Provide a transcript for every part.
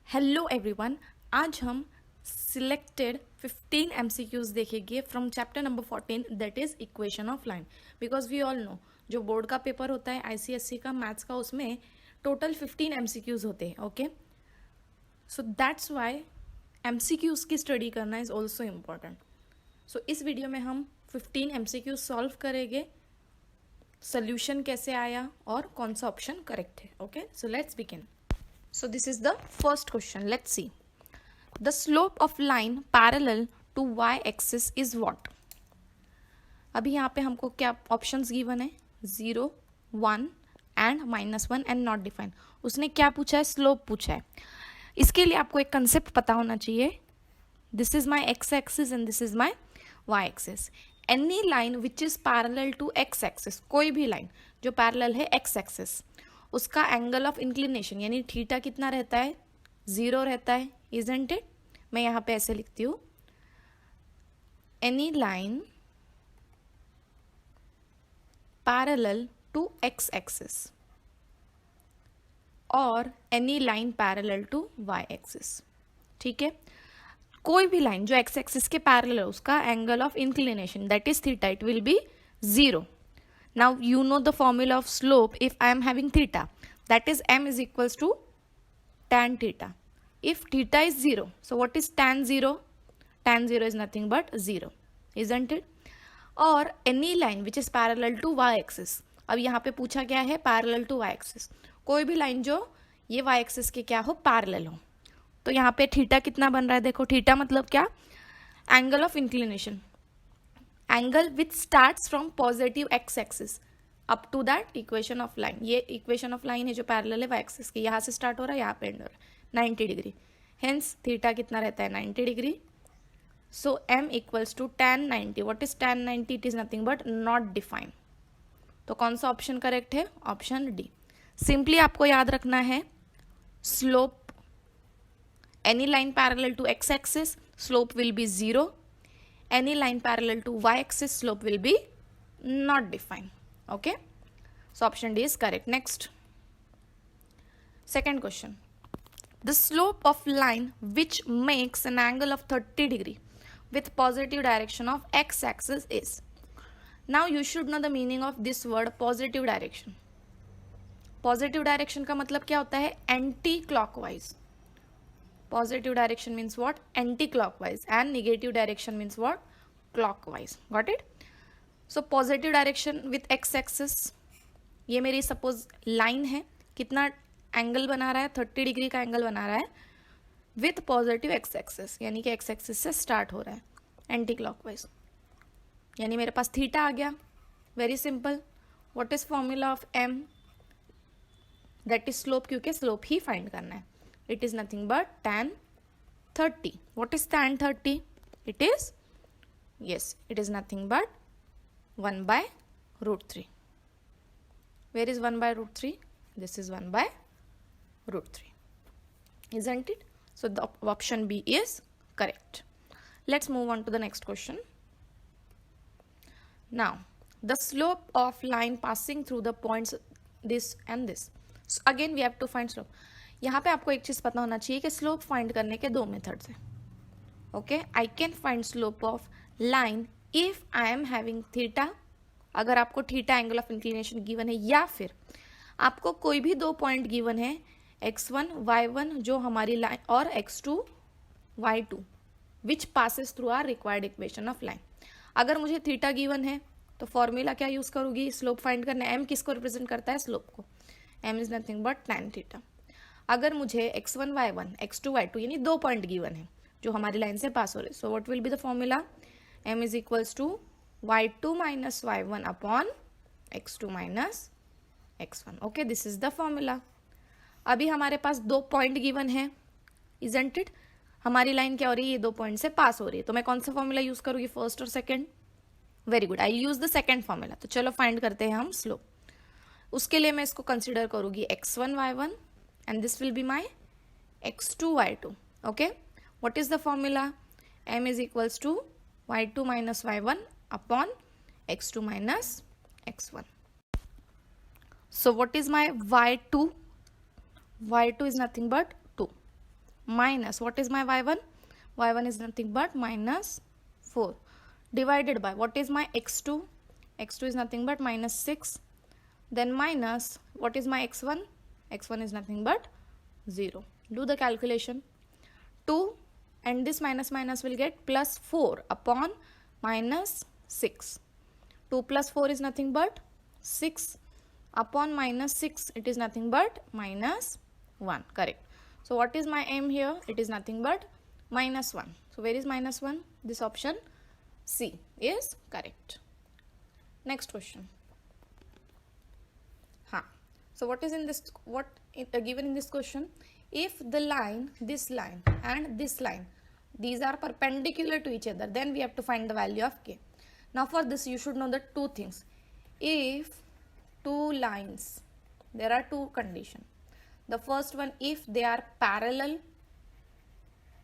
Hello everyone, आज हम selected 15 MCQs देखेंगे from chapter number 14 that is equation of line. Because we all know जो board का paper होता है ICSE का मैथ्स का, उसमें टोटल 15 MCQs होते हैं। Okay, so that's why MCQs की स्टडी करना इज ऑल्सो इम्पॉर्टेंट। सो इस वीडियो में हम 15 MCQs सॉल्व करेंगे, सोल्यूशन कैसे आया और कौन सा ऑप्शन करेक्ट है। Okay, so let's begin. So this is the first question. Let's see. The slope of line parallel to y-axis is what? अभी यहाँ पे हमको क्या ऑप्शंस गिवन है? 0, 1 एंड -1 एंड नॉट डिफाइन। उसने क्या पूछा है? स्लोप पूछा है। इसके लिए आपको एक कंसेप्ट पता होना चाहिए। This is my X axis and this is my Y axis. Any line which is parallel to X axis, कोई भी लाइन जो पैरेलल है एक्स एक्सिस, उसका एंगल ऑफ इंक्लिनेशन यानी थीटा कितना रहता है? 0 रहता है, इजंट इट? मैं यहां पे ऐसे लिखती हूं, any line parallel to X axis और any line parallel to Y axis. ठीक है, कोई भी लाइन जो एक्स एक्सिस के पैरेलल है उसका angle of inclination that is theta, it will be 0. Now you know the formula of slope if I am having theta, that is m is equals to tan theta. If theta is 0, so what is tan 0? Tan 0 is nothing but 0, isn't it? Or any line which is parallel to y axis. अब यहाँ पे पूछा गया है parallel to y axis, कोई भी लाइन जो ये y axis के क्या हो, parallel हो। तो यहाँ पे थीटा कितना बन रहा है? देखो, थीटा मतलब क्या? Angle of inclination, angle which starts from positive X axis up to that equation of line. ये इक्वेशन ऑफ लाइन है जो पैरेलल है वाई एक्सिस की, यहाँ से स्टार्ट हो रहा है, यहाँ पे एंड हो रहा है 90 डिग्री। हेंस थीटा कितना रहता है? 90 degree. So m equals to tan 90। What is tan 90? It is nothing but not define. तो कौन सा ऑप्शन करेक्ट है? Option D. सिंपली आपको याद रखना है, slope any line parallel to X axis slope will be 0. Any line parallel to y-axis slope will be not defined. Okay, so option D is correct. Next, second question. The slope of line which makes an angle of 30 degree with positive direction of x-axis is. Now you should know the meaning of this word positive direction. Positive direction का मतलब क्या होता है? Anti clockwise. Positive direction means what? Anti-clockwise. And negative direction means what? Clockwise. Got it? So positive direction with x-axis, ये मेरी suppose line है, कितना angle बना रहा है? 30 डिग्री का एंगल बना रहा है विथ पॉजिटिव x-axis, यानी कि x-axis से स्टार्ट हो रहा है एंटी क्लॉकवाइज, यानी मेरे पास थीटा आ गया। Very simple. What is formula of m? That is slope, क्योंकि स्लोप ही फाइंड करना है। It is nothing but tan 30. What is tan 30? It is, yes, it is nothing but 1 by root 3. Where is 1 by root 3? This is 1 by root 3. Isn't it? So the option B is correct. Let's move on to the next question. Now, the slope of line passing through the points this and this. So again we have to find slope. यहाँ पे आपको एक चीज पता होना चाहिए कि slope find करने के दो मेथड्स हैं। Okay, I can find slope of line if I am having theta, अगर आपको theta angle of inclination given है, या फिर आपको कोई भी दो पॉइंट गिवन है x1 y1 जो हमारी लाइन, और x2 y2 which passes through are required equation of line. अगर मुझे थीटा गिवन है तो फॉर्मूला क्या यूज करूंगी स्लोप फाइंड करने? m किसको रिप्रेजेंट करता है? स्लोप को। m is nothing but tan theta. अगर मुझे x1 y1 x2 y2 यानी दो पॉइंट गिवन है जो हमारी लाइन से पास हो रहे, so what will be the formula? m is equals to y2 minus y1 upon x2 minus x1. Okay, this is the formula. अभी हमारे पास दो पॉइंट गिवन है, इजंट इट? हमारी लाइन क्या हो रही है? ये दो पॉइंट से पास हो रही है, तो मैं कौन सा फॉर्मूला यूज करूंगी, फर्स्ट और second? Very good, I use the second formula. तो चलो फाइंड करते हैं हम स्लोप। उसके लिए मैं इसको कंसिडर करूंगी x1 y1 and this will be my x2 y2. Okay, what is the formula? m is equals to y2 minus y1 upon x2 minus x1. So what is my y2? y2 is nothing but 2. minus, what is my y1? y1 is nothing but minus 4 divided by, what is my x2? x2 is nothing but minus 6. Then minus, what is my x1? x1 is nothing but 0. Do the calculation. 2 and this minus minus will get plus 4 upon minus 6. 2 plus 4 is nothing but 6 upon minus 6. It is nothing but minus 1. Correct. So what is my m here? It is nothing but minus 1. So where is minus 1? This option C is correct. Next question. So what is in this, given in this question? If the line, this line and this line, these are perpendicular to each other, then we have to find the value of k. Now for this you should know the two things. If two lines, there are two conditions. The first one, if they are parallel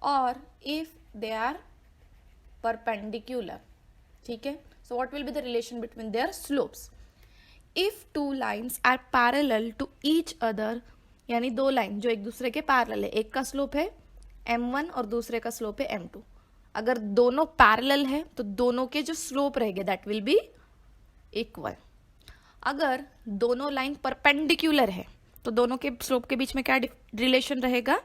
or if they are perpendicular. Okay? So what will be the relation between their slopes? If two lines are parallel to each other, यानी दो line जो एक दूसरे के parallel है, एक का slope है m1 और दूसरे का स्लोप है m2. अगर दोनों पैरेलल है तो दोनों के जो स्लोप रहेंगे दैट विल बी इक्वल. अगर दोनों लाइन परपेंडिकुलर है तो दोनों के स्लोप के बीच में क्या रिलेशन रहेगा?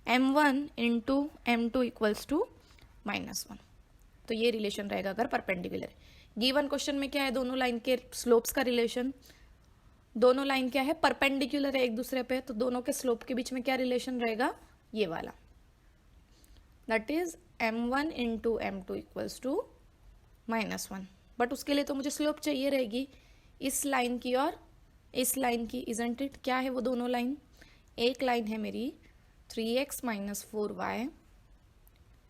m1 into m2 equals to -1. तो ये रिलेशन रहेगा अगर परपेंडिकुलर है. गिवन क्वेश्चन में क्या है? दोनों लाइन के स्लोप्स का रिलेशन. दोनों लाइन क्या है? परपेंडिकुलर है एक दूसरे पे, तो दोनों के स्लोप के बीच में क्या रिलेशन रहेगा? ये वाला, that is m1 into m2 equals to -1. But उसके लिए तो मुझे स्लोप चाहिए रहेगी इस लाइन की और इस लाइन की, इजंट इट? क्या है वो दोनों लाइन? एक लाइन है मेरी 3x - 4y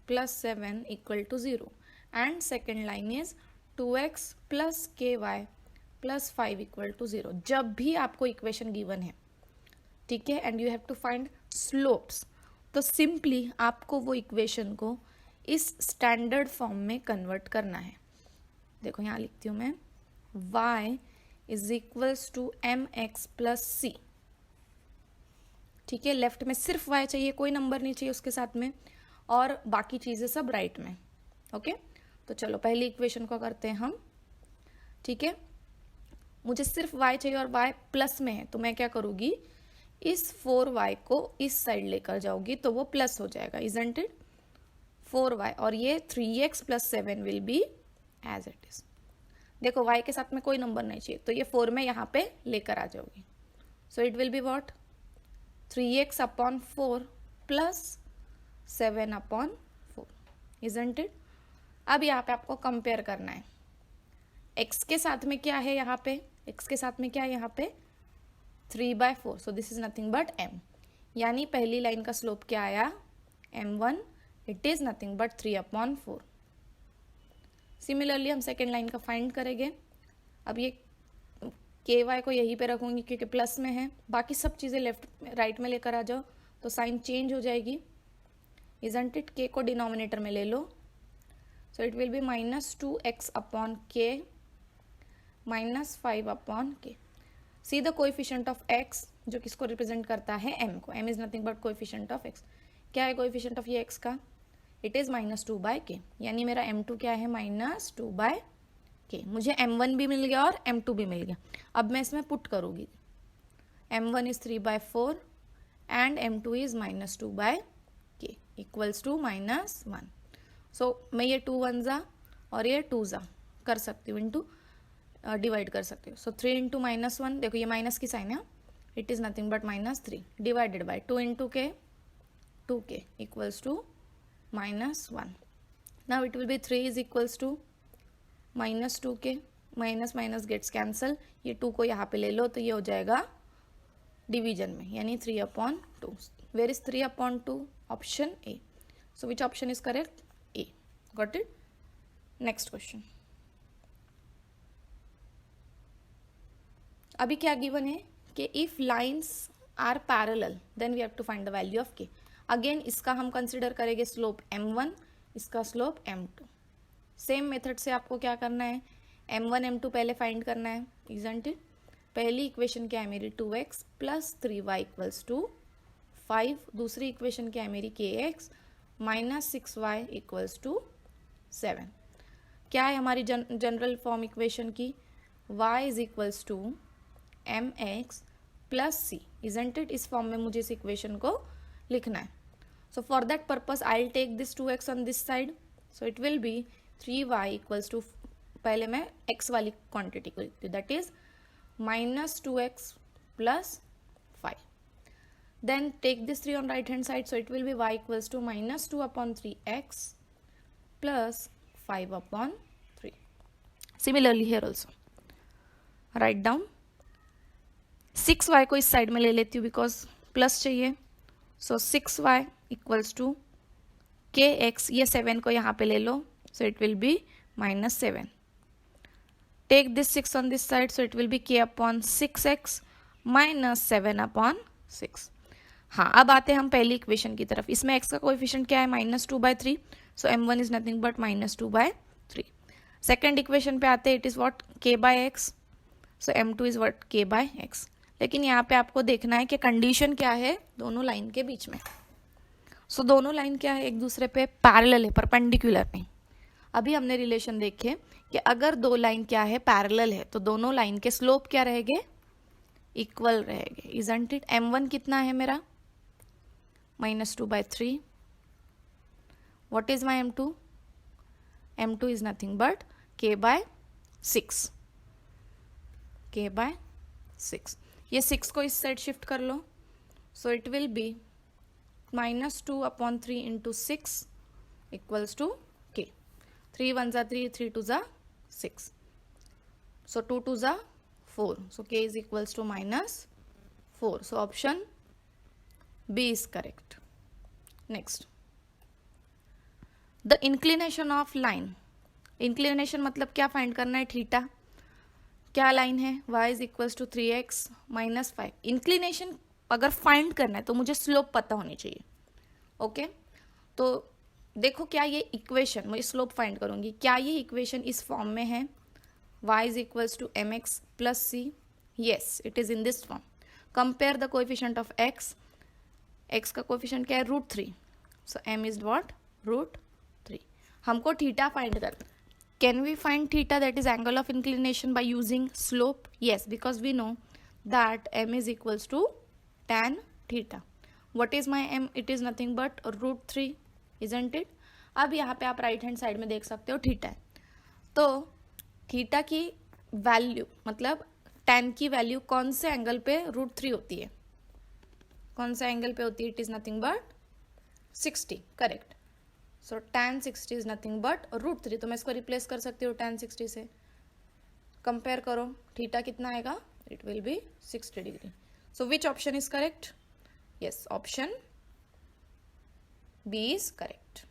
+ 7 = 0 and second line is 2x + ky + 5 = 0. जब भी आपको इक्वेशन गिवन है, ठीक है, and you have to find slopes, तो सिंपली आपको वो इक्वेशन को इस स्टैंडर्ड फॉर्म में कन्वर्ट करना है. देखो यहाँ लिखती हूँ मैं, y = mx + c. ठीक है, लेफ्ट में सिर्फ y चाहिए, कोई नंबर नहीं चाहिए उसके साथ में, और बाकी चीजें सब राइट में. ओके, तो चलो पहली इक्वेशन को करते हैं हम. ठीक है, मुझे सिर्फ y चाहिए और y प्लस में है, तो मैं क्या करूँगी? इस 4y को इस साइड लेकर जाऊंगी तो वो प्लस हो जाएगा, इजंट इट? 4y और ये 3x + 7 will be as it is. देखो y के साथ में कोई नंबर नहीं चाहिए, तो ये 4 में यहाँ पे लेकर आ जाओगी. सो it will be what? 3x / 4 + 7 / 4, isn't it? अब यहाँ पे आपको कंपेयर करना है. x के साथ में क्या है यहाँ पे? x के साथ में क्या है यहाँ पे? 3/4. So this is nothing but m. यानी पहली लाइन का स्लोप क्या आया? m1. It is nothing but 3/4. Similarly हम सेकेंड लाइन का फाइंड करेंगे. अब ये ky को यहीं पे रखूंगी क्योंकि प्लस में है, बाकी सब चीज़ें लेफ्ट राइट में लेकर आ जाओ तो साइन चेंज हो जाएगी, इजंट इट? k को डिनोमिनेटर में ले लो. So it will be -2x / k -5/k. See the coefficient of x, जो किसको रिप्रेजेंट करता है? m को. m is nothing but coefficient of x. क्या है कोएफिशिएंट ऑफ ये x का? It is -2/k. यानी मेरा m2 क्या है? -2/k. मुझे m1 भी मिल गया और m2 भी मिल गया. अब मैं इसमें पुट करूँगी. m1 is 3/4 and m2 is -2/k equals to -1. So मैं ये 2 1 और ये 2 कर सकती हूँ, इंटू डिवाइड कर सकती हूँ. सो 3 × -1, देखो ये माइनस की साइन है, it is nothing but -3 divided by 2 × k, 2k equals to -1. Now it will be 3 is equals to -2k, minus gets cancel. ये 2 को यहाँ पे ले लो तो ये हो जाएगा डिवीजन में, यानी 3/2. Where is 3/2? Option A. So which option is correct? A. Got it? Next question. अभी क्या गिवन है कि if lines are parallel then we have to find the value of K. Again इसका हम कंसिडर करेंगे slope m1, इसका slope m2. Same method से आपको क्या करना है? m1 m2 पहले फाइंड करना है, इजंट इट? पहली इक्वेशन क्या है मेरी? 2x + 3y = 5, दूसरी इक्वेशन क्या है मेरी kx minus 6y equals to 7। क्या है हमारी जनरल फॉर्म इक्वेशन की, y is equals to mx plus c, isn't it? इस फॉर्म में मुझे इस इक्वेशन को लिखना है। So for that purpose I will take this 2x on this side, so it will be 3y equals to, पहले मैं x वाली क्वांटिटी को लिखती हूँ, that is minus 2x plus 5. Then take this 3 on right hand side, so it will be y equals to minus 2 upon 3x plus 5 upon 3. Similarly here also, write down 6y को इस side में ले लेती हूँ because plus चाहिए, सो 6y equals to kx, ये 7 को यहाँ पे ले लो, so it will be minus 7. Take this 6 on this side, so it will be k upon 6x minus 7 upon 6. हाँ, अब आते हैं हम पहली इक्वेशन की तरफ. इसमें x का कोएफिशिएंट क्या है, -2/3, सो m1 is nothing but -2/3. Second equation पे आते हैं, it is what, k/x, so m2 is what, k/x. लेकिन यहाँ पे आपको देखना है कि कंडीशन क्या है दोनों लाइन के बीच में. सो दोनों लाइन क्या है, एक दूसरे पे पैरेलल है, परपेंडिकुलर नहीं. अभी हमने रिलेशन देखे कि अगर दो लाइन क्या है, पैरेलल है, तो दोनों लाइन के स्लोप क्या रहेंगे, इक्वल रहेंगे, इजंट इट? m1 कितना है मेरा, -2/3. What is my m2? m2 is nothing but k/6. k/6. ये 6 को इस साइड शिफ्ट कर लो, so it will be -2 upon 3 into 6 equals to k. 3 1 जा 3, 3 2 जा 6, so 2 2 जा 4, so k is equals to -4. so option B is correct. Next, the inclination of line. Inclination मतलब क्या फाइंड करना है, थीटा. क्या लाइन है, y is equals to 3x minus 5. Inclination अगर फाइंड करना है तो मुझे स्लोप पता होनी चाहिए. ओके, तो देखो क्या ये इक्वेशन, मैं स्लोप फाइंड करूंगी, क्या ये इक्वेशन इस फॉर्म में है, y is equals to mx plus c. Yes, it is in this form. Compare the coefficient of x. x का कोएफिशिएंट क्या है, √3, सो m इज व्हाट, √3. हमको थीटा फाइंड करना. Can we find theta, that is angle of inclination, by using slope? Yes, because we know that m is equals to tan theta. What is my m, it is nothing but √3, isn't it? अब यहाँ पे आप right hand side में देख सकते हो theta है, तो थीटा की वैल्यू मतलब tan की वैल्यू कौन से एंगल पे √3 होती है, कौन सा एंगल पे होती है, it is nothing but 60. Correct. So tan 60 is nothing but √3, तो मैं इसको रिप्लेस कर सकती हूँ tan 60 से. कंपेयर करो, थीटा कितना आएगा, it will be 60 degree. So which option is correct? Yes, option B is correct.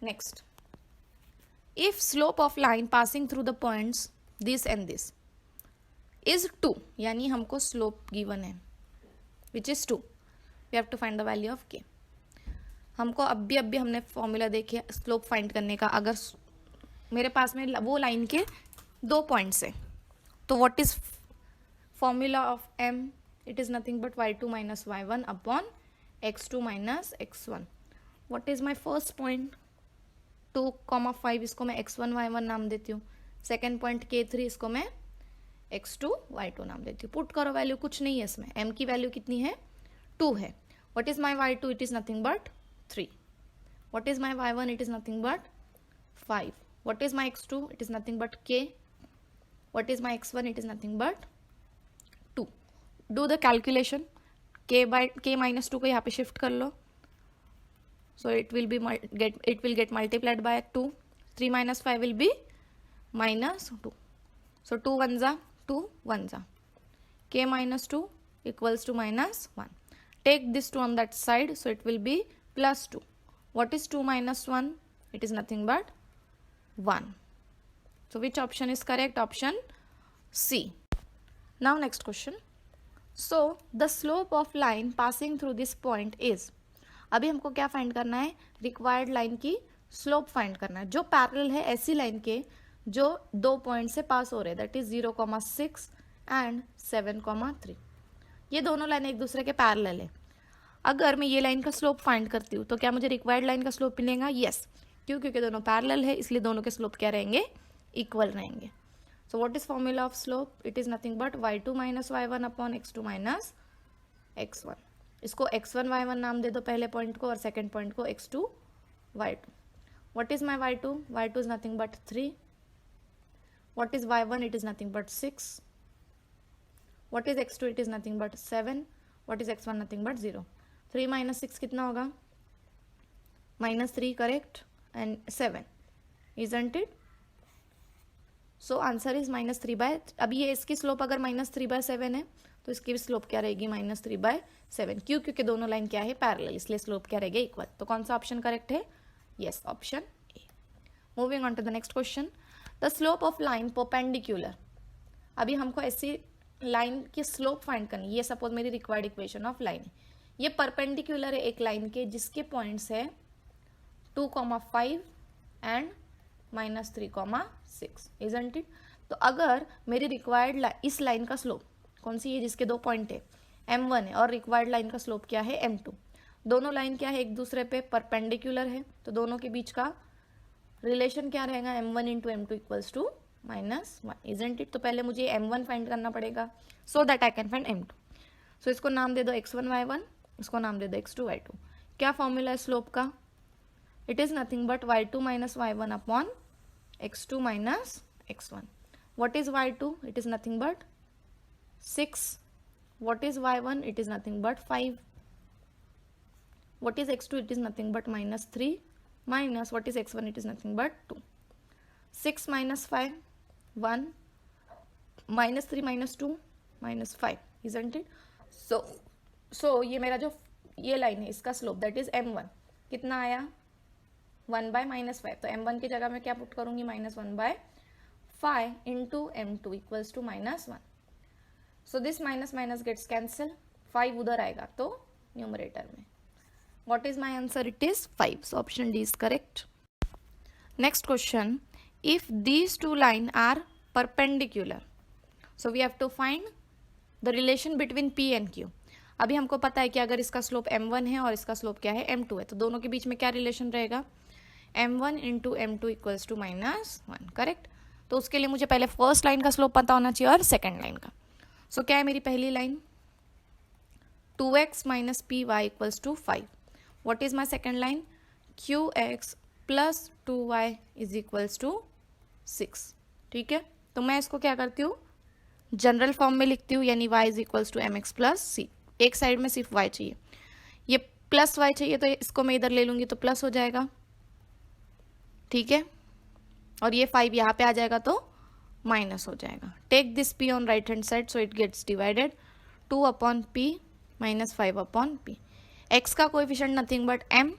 Next, if slope of line passing through the points this and this is 2, यानी हमको slope given है which is 2, we have to find the value of k. हमको अभी हमने formula देखिए slope find करने का. अगर मेरे पास में वो लाइन के 2 पॉइंट्स है, तो what is formula of m, it is nothing but y2 minus y1 upon x2 minus x1. What is my first point, 2,5, इसको मैं x1 y1 नाम देती हूँ. सेकेंड पॉइंट k3, इसको मैं x2 y2 नाम देती हूँ. पुट करो वैल्यू, कुछ नहीं है इसमें, m की वैल्यू कितनी है, 2 है. What is my y2, it is nothing but 3. What is my y1, it is nothing but 5. What is my x2, it is nothing but k. What is my x1, it is nothing but 2. Do the calculation, k minus 2 को यहाँ पे shift कर लो, so it will get multiplied by 2. 3 minus 5 will be -2. So 2 1 जा 2 1 जा, k minus 2 equals to -1. Take this 2 on that side, so it will be +2. What is 2 minus 1? It is nothing but 1. So which option is correct? Option C. Now next question. So the slope of line passing through this point is, अभी हमको क्या find करना है, required line की slope find करना है, जो parallel है ऐसी लाइन के जो 2 पॉइंट से पास हो रहे, दैट इज 0,6 एंड 7,3. ये दोनों लाइन एक दूसरे के पैरेलल है. अगर मैं ये लाइन का स्लोप फाइंड करती हूँ तो क्या मुझे रिक्वायर्ड लाइन का स्लोप मिलेगा? यस, क्यों? क्योंकि दोनों पैरेलल है, इसलिए दोनों के स्लोप क्या रहेंगे? इक्वल रहेंगे. So what is formula of slope? It is nothing but y2 minus y1 upon x2 minus x1. इसको x1 y1 नाम दे दो पहले पॉइंट को, और सेकेंड पॉइंट को x2 y2. What is my y2? y2 is nothing but 3. What is y1? It is nothing but 6. What is x2? It is nothing but 7. What is x1? Nothing but 0. 3 minus 6 कितना होगा? -3, correct, and 7, isn't it? So answer is -3/, अभी ये इसकी slope अगर -3/7 है तो इसकी भी स्लोप क्या रहेगी? -3/7. क्यों? क्योंकि दोनों लाइन क्या है? पैरेलल, इसलिए स्लोप क्या रहेगा? इक्वल. तो कौन सा ऑप्शन करेक्ट है? Yes, option A. Moving on to the next question. The slope of line perpendicular. अभी हमको ऐसी लाइन की स्लोप फाइंड करनी. ये सपोज मेरी रिक्वायर्ड इक्वेशन ऑफ लाइन है. ये परपेंडिकुलर है एक लाइन के जिसके पॉइंट्स है 2,5 एंड -3,6, isn't it? तो अगर मेरी रिक्वायर्ड इस लाइन का स्लोप कौन सी है? जिसके दो पॉइंट है m1 है, और रिक्वायर्ड लाइन का स्लोप क्या है? m2. दोनों लाइन क्या है? एक दूसरे पे परपेंडिकुलर है, तो दोनों के बीच का रिलेशन क्या रहेगा? m1 into m2 equals to -1, isn't it? तो पहले मुझे m1 फाइंड करना पड़ेगा so that I can find m2. सो इसको नाम दे दो x1 y1, इसको नाम दे दो x2 y2. क्या फॉर्मूला है स्लोप का? It is nothing but y2 minus y1 upon x2 minus x1. What is y2? It is nothing but 6. What is y1? It is nothing but 5. What is x2? It is nothing but -3. Minus what is x1? It is nothing but 2. 6 minus 5, 1. -3 minus 2, -5. Isn't it? So ये मेरा जो ये line है इसका slope that is m1 कितना आया? 1/-5. तो m1 की जगह मैं क्या पुट करूंगी? -1/5 into m2 equals to -1. So this minus minus gets cancel. 5 उधर आएगा तो न्यूमरेटर में. What is my answer? It is 5. So option D is correct. Next question. If these two line are perpendicular, so we have to find the relation between p and q. अभी हमको पता है कि अगर इसका slope m1 है और इसका स्लोप क्या है? m2 है, तो दोनों के बीच में क्या रिलेशन रहेगा? m1 into m2 equals to -1, correct. तो उसके लिए मुझे पहले फर्स्ट लाइन का स्लोप पता होना चाहिए और सेकेंड लाइन का. सो क्या है मेरी पहली line? 2x minus P Y equals to 5. What is my second line? qx plus 2y is equals to 6. ठीक है, तो मैं इसको क्या करती हूँ? जनरल फॉर्म में लिखती हूँ, यानी y is equals to mx plus C. एक साइड में सिर्फ y चाहिए, ये प्लस y चाहिए, तो इसको मैं इधर ले लूंगी तो प्लस हो जाएगा. ठीक है, और ये 5 यहाँ पे आ जाएगा तो माइनस हो जाएगा. Take this p on right hand side so it gets divided. 2 upon p minus 5 upon p. x का coefficient nothing but m.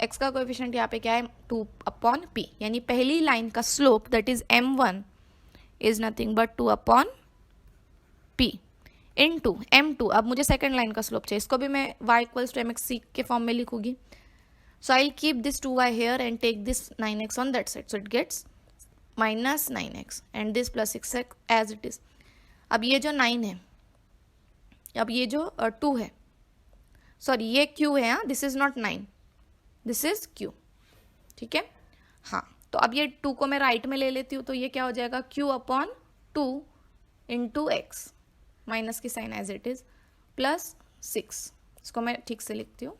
x का कोएफिशिएंट यहाँ पे क्या है? 2 अपॉन p. यानी पहली लाइन का slope that is m1 is nothing but 2 upon p into m2. अब मुझे सेकेंड लाइन का स्लोप चाहिए, इसको भी मैं y इक्वल्स टू mx के फॉर्म में लिखूंगी. So I'll keep this 2y here and take this 9x on that side. So it gets minus 9x and this plus 6x as it is. अब ये जो 9 है, अब ये जो 2 है, सॉरी ये q है. हाँ, this is not 9, this is q. ठीक है, हाँ. तो अब ये 2 को मैं राइट में ले लेती हूँ, तो ये क्या हो जाएगा? q upon 2 into X, minus की sign as it is, plus 6. इसको मैं ठीक से लिखती हूँ.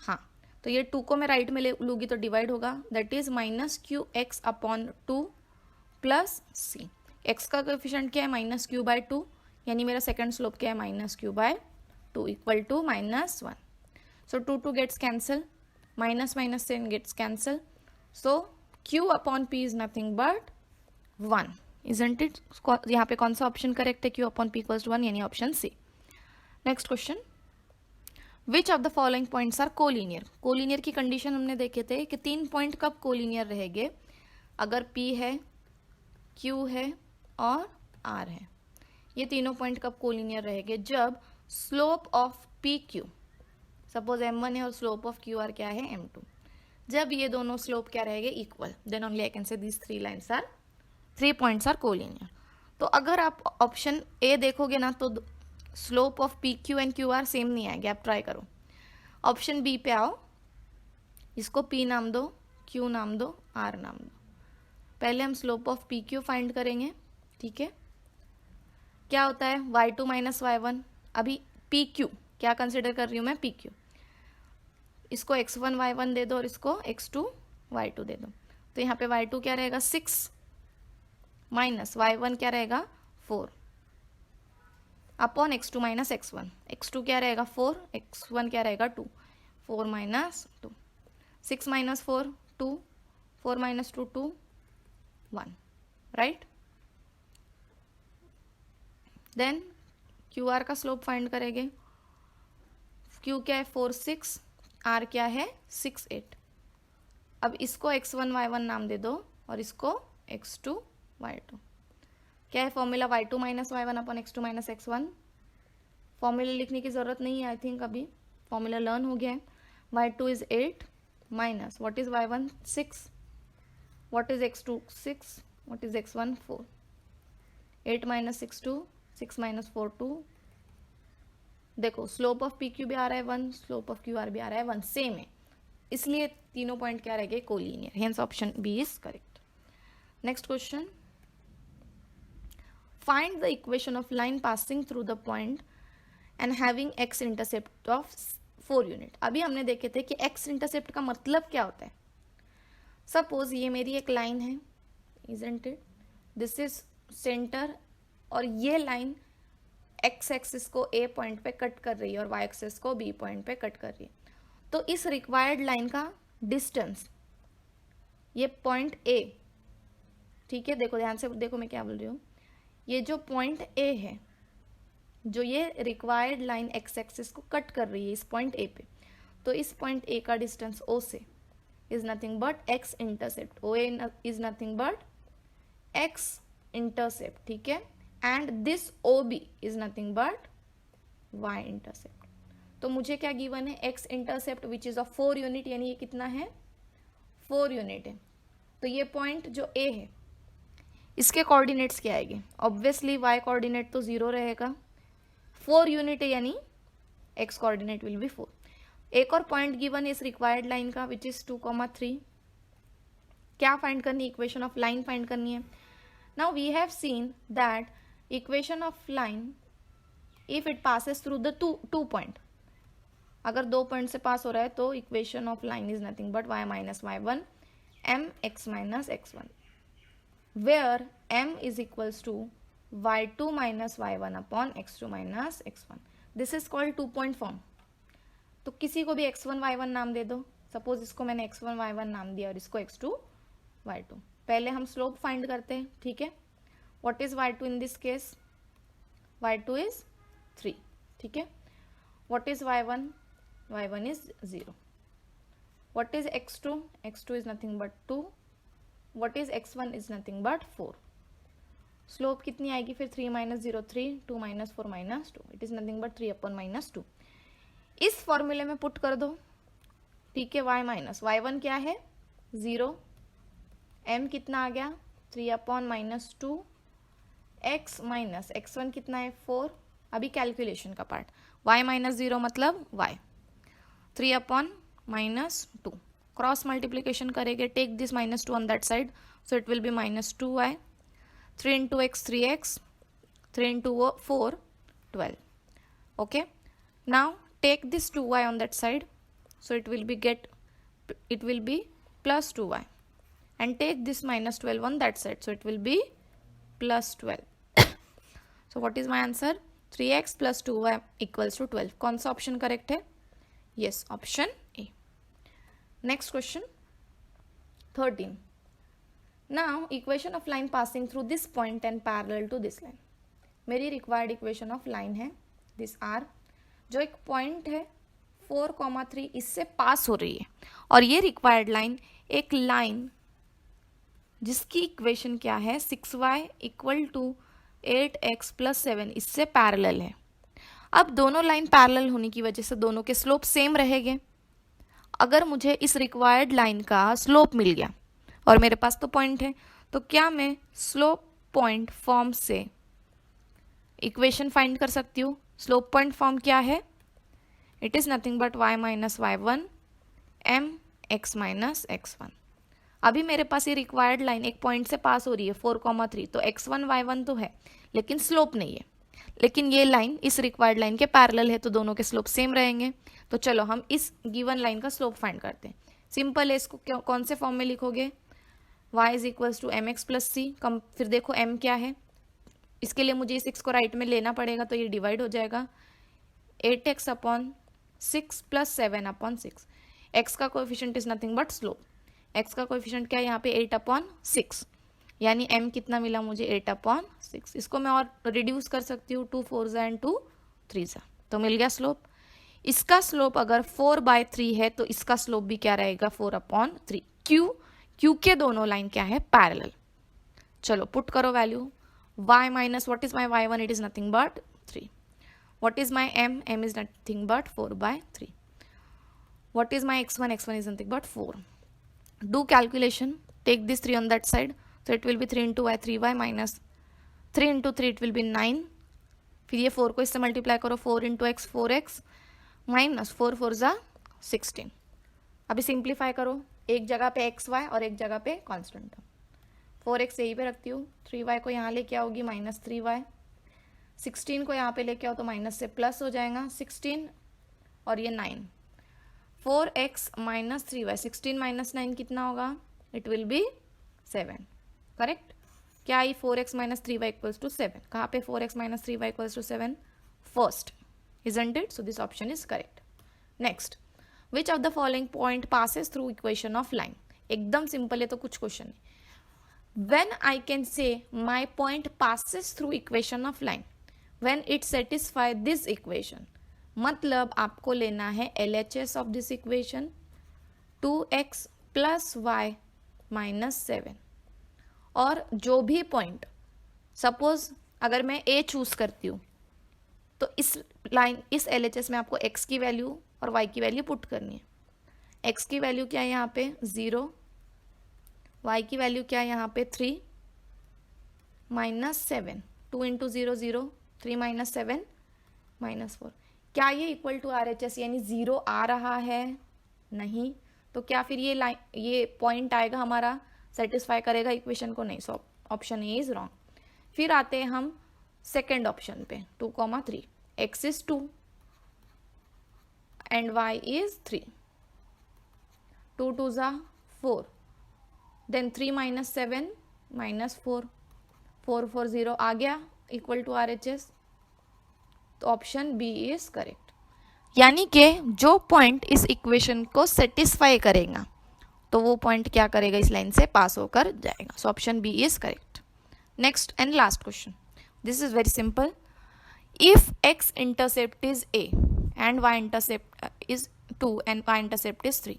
हाँ, तो ये 2 को मैं राइट में ले लूँगी तो डिवाइड होगा, that is -qx upon 2 plus C. X का कोएफिशिएंट क्या है? -q/2, यानी मेरा सेकंड स्लोप क्या है? -q/2 equal to -1. So 2 gets cancel, minus minus से gets cancel. So q upon p is nothing but 1, isn't it? यहाँ पे कौन सा ऑप्शन करेक्ट है? q upon p equals to 1, यानी option C. Next question. Which of the following points are collinear. Collinear की condition हमने देखे थे कि 3 पॉइंट कब कोलिनियर रहेंगे? अगर P है, Q है और R है. ये तीनों पॉइंट कब कोलिनियर रहेंगे? जब slope of PQ, suppose m1 है और स्लोप ऑफ QR क्या है? m2. जब ये दोनों स्लोप क्या रहेंगे? Equal, then only I can say these 3 points are collinear. तो अगर आप ऑप्शन ए देखोगे ना, तो slope of P Q and Q are same नहीं आएगा, आप ट्राई करो। ऑप्शन बी पे आओ, इसको पी नाम दो, क्यू नाम दो, आर नाम दो। पहले हम slope of P Q find करेंगे, ठीक है। क्या होता है y2 माइनस y1, अभी पी क्यू क्या कंसिडर कर रही हूँ मैं, पी क्यू, इसको x1 y1 दे दो और इसको x2 y2 दे दो। तो यहाँ पे y2 क्या रहेगा 6 माइनस y1 क्या रहेगा 4 upon x2 minus x1, x2 क्या रहेगा 4, x1 क्या रहेगा 2, 4 minus 2, 6 minus 4 2, 4 minus 2 2, 1, right. Then Q R का स्लोप फाइंड करेंगे। क्यू क्या है 4 6, आर क्या है 6 8। अब इसको x1 y1 नाम दे दो और इसको x2 y2। क्या है formula y2 minus y1 upon x2 minus x1। Formula लिखने की ज़रूरत नहीं है, आई थिंक अभी फॉर्मूला लर्न हो गया है। y2 is 8 minus what is y1 6, what is x2 6, what is x1 4। 8 minus 6 2, 6 minus 4 2। देखो स्लोप ऑफ पी क्यू भी आ रहा है 1, स्लोप ऑफ क्यू आर भी आ रहा है 1, सेम है, इसलिए तीनों पॉइंट क्या रह गए collinear, hence option B is correct. Next question, find the equation of line passing through the point and having X intercept of 4 unit. अभी हमने देखे थे कि एक्स इंटरसेप्ट का मतलब क्या होता है। सपोज ये मेरी एक लाइन है, isn't it, this is centre, और ये लाइन एक्स एक्सिस को ए पॉइंट पे कट कर रही है और वाई एक्सिस को बी पॉइंट पे कट कर रही है। तो इस रिक्वायर्ड लाइन का डिस्टेंस, ये पॉइंट ए, ठीक है, देखो ध्यान से देखो मैं क्या बोल रही हूँ, ये जो पॉइंट ए है, जो ये रिक्वायर्ड लाइन एक्स एक्सिस को कट कर रही है इस पॉइंट ए पे, तो इस पॉइंट ए का डिस्टेंस ओ से is nothing but x intercept, O A is nothing but x intercept, ठीक है, and this O B is nothing but y intercept. तो मुझे क्या गिवन है, x intercept which is of 4 unit, यानी ये कितना है 4 यूनिट है। तो ये पॉइंट जो ए है इसके कोऑर्डिनेट्स क्या आएंगे, ऑब्वियसली वाई कोऑर्डिनेट तो 0 रहेगा, 4 यूनिट है यानी एक्स कोऑर्डिनेट विल बी 4। एक और पॉइंट गिवन है इस रिक्वायर्ड लाइन का विच इज 2,3। क्या फाइंड करनी, इक्वेशन ऑफ लाइन फाइंड करनी है। Now we have seen that equation of line if it passes through the two point, अगर 2 पॉइंट से पास हो रहा है तो equation of line is nothing but y minus y1 m x minus x1, where m is equals to y2 minus y1 upon x2 minus x1। This is called 2 point form. तो किसी को भी x1 y1 नाम दे दो, suppose इसको मैंने x1 y1 नाम दिया और इसको x2 y2। पहले हम स्लोप फाइंड करते हैं, ठीक है। What is y2 in this case, y2 is 3, ठीक है। What is y1, y1 is 0. What is x2? x2 is nothing but 2. What is x1 is nothing but 4. Slope कितनी आएगी फिर 3 minus 0 3, 2 minus 4 minus 2, it is nothing but 3 upon minus 2। इस फॉर्मूले में put कर दो, ठीक है। y माइनस y1 क्या है 0, m कितना आ गया 3 upon minus 2, x minus x1 कितना है 4। अभी कैलकुलेशन का पार्ट, y माइनस 0 मतलब y, 3 upon minus 2, cross multiplication करेंगे, take this minus 2 on that side, so it will be minus 2y, 3 into x 3x, 3 into 4 12, okay. Now take this 2y on that side, so it will be plus 2y, and take this minus 12 on that side, so it will be plus 12. So what is my answer, 3x plus 2y equals to 12। कौन सा option correct है, yes, option A। Next question 13. Now equation of line passing through this point and parallel to this line। मेरी required equation of line है this R, जो एक point है 4,3 इससे पास हो रही है, और ये required line एक line जिसकी इक्वेशन क्या है 6y equal to 8x plus 7 इससे पैरेलल है। अब दोनों लाइन पैरेलल होने की वजह से दोनों के स्लोप सेम रहेंगे। अगर मुझे इस रिक्वायर्ड लाइन का स्लोप मिल गया और मेरे पास तो पॉइंट है, तो क्या मैं स्लोप पॉइंट फॉर्म से इक्वेशन फाइंड कर सकती हूँ, स्लोप पॉइंट फॉर्म क्या है? It is nothing but y minus y1 m x minus x1। अभी मेरे पास ये रिक्वायर्ड लाइन एक पॉइंट से पास हो रही है 4,3, तो x1 y1 तो है लेकिन स्लोप नहीं है। लेकिन ये लाइन इस रिक्वायर्ड लाइन के पैरेलल है तो दोनों के स्लोप सेम रहेंगे। तो चलो हम इस गिवन लाइन का स्लोप फाइंड करते हैं। सिंपल है, इसको कौन से फॉर्म में लिखोगे? y is equals to M X plus C. फिर देखो m क्या है, इसके लिए मुझे इस x को राइट में लेना पड़ेगा तो ये डिवाइड हो जाएगा 8x upon 6 plus 7 upon 6। x का coefficient is nothing but slope. x का कोएफिशिएंट क्या है यहाँ पे 8 अपॉन 6, यानी m कितना मिला मुझे 8 अपॉन 6। इसको मैं और रिड्यूस कर सकती हूँ 2 4 एंड 2 3, तो मिल गया स्लोप। इसका स्लोप अगर 4/3 है तो इसका स्लोप भी क्या रहेगा 4/3। क्यू के दोनों लाइन क्या है? पैरेलल। चलो पुट करो value. y minus what is my y1? It is nothing but 3। What is my m? m is nothing but 4/3. What is my x1? x1 is nothing but 4. Do calculation. Take this 3 on that side. So it will be 3 into y, 3y minus 3 into 3 it will be 9. फिर ये 4 को इससे multiply करो, 4 into x 4x minus 4 4 जा 16। अभी simplify करो, एक जगह पे xy और एक जगह पे कॉन्स्टेंट। 4x यहीं पे रखती हूँ, 3y को यहाँ लेके आओगी माइनस 3y, 16 को यहाँ पे लेके आओ तो माइनस से प्लस हो जाएगा 16 और ये 9। 4x माइनस 3y, 16 माइनस 9 कितना होगा? It will B 7। करेक्ट? क्या आई? 4x minus 3y equals to 7। कहाँ पे 4x minus 3y equals to 7? First, isn't it? So this option is correct. Next, which of the following point passes through equation of line? एकदम simple है तो कुछ question नहीं। When I can say my point passes through equation of line, when it satisfy this equation, मतलब आपको लेना है LHS of this equation 2x plus y minus 7। और जो भी पॉइंट, सपोज अगर मैं A चूज करती हूँ तो इस लाइन इस LHS में आपको x की वैल्यू और y की वैल्यू पुट करनी है। x की वैल्यू क्या है यहाँ पे 0, y की वैल्यू क्या है यहाँ पे 3 माइनस 7। 2 into 0 0, 3 minus 7 minus 4। क्या ये इक्वल टू RHS यानी 0 आ रहा है? नहीं। तो क्या फिर ये लाइन ये पॉइंट आएगा हमारा सेटिस्फाई करेगा इक्वेशन को? नहीं। So option A is wrong. फिर आते हैं हम सेकेंड ऑप्शन पे 2,3। x is 2 and y is 3। 2 2 जा 4, देन 3 माइनस 7 माइनस 4, 4 4 0 आ गया इक्वल टू RHS। तो ऑप्शन बी इज करेक्ट। यानी कि जो पॉइंट इस इक्वेशन को सेटिस्फाई करेगा तो वो पॉइंट क्या करेगा? इस लाइन से पास होकर जाएगा। So option B is correct. Next and last question, this is very simple. If x intercept is a and y intercept is 2 and y intercept is 3,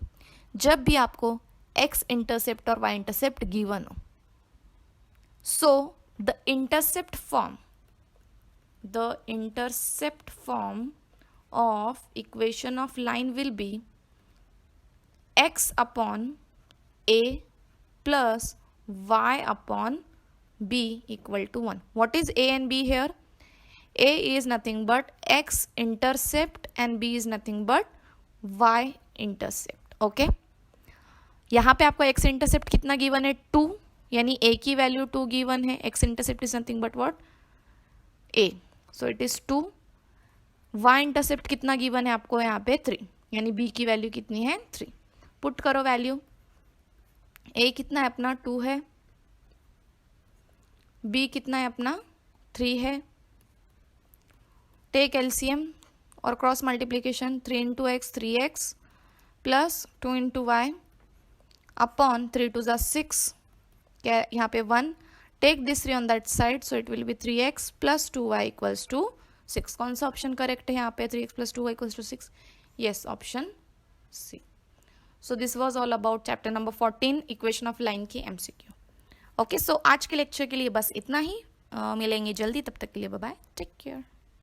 जब भी आपको x इंटरसेप्ट और y इंटरसेप्ट गिवन हो, so the intercept form of equation of line will be x upon a plus y upon b equal to 1. What is a and b here? a is nothing but x intercept and b is nothing but y intercept. Okay, यहाँ पे आपको x intercept कितना given है? 2, यानी a की value 2 given है। x intercept is nothing but what? a, so it is 2। y intercept कितना given है आपको यहाँ पे? 3, यानी b की वैल्यू कितनी है? 3। पुट करो वैल्यू। a कितना है अपना? 2 है। b कितना है अपना? 3 है। टेक एलसीएम और cross multiplication. 3 into x 3x plus 2 into y upon 3 2 6, क्या यहाँ पे 1। Take this 3 on that side, so it will be 3x plus 2y equals to 6। कौन सा ऑप्शन करेक्ट है यहाँ पे? 3x plus 2y equals to 6। Yes, option C. So this was all about chapter number 14 equation of line की MCQ। Okay, सो आज के lecture के लिए बस इतना ही। मिलेंगे जल्दी, तब तक के लिए बाय बाय, टेक केयर।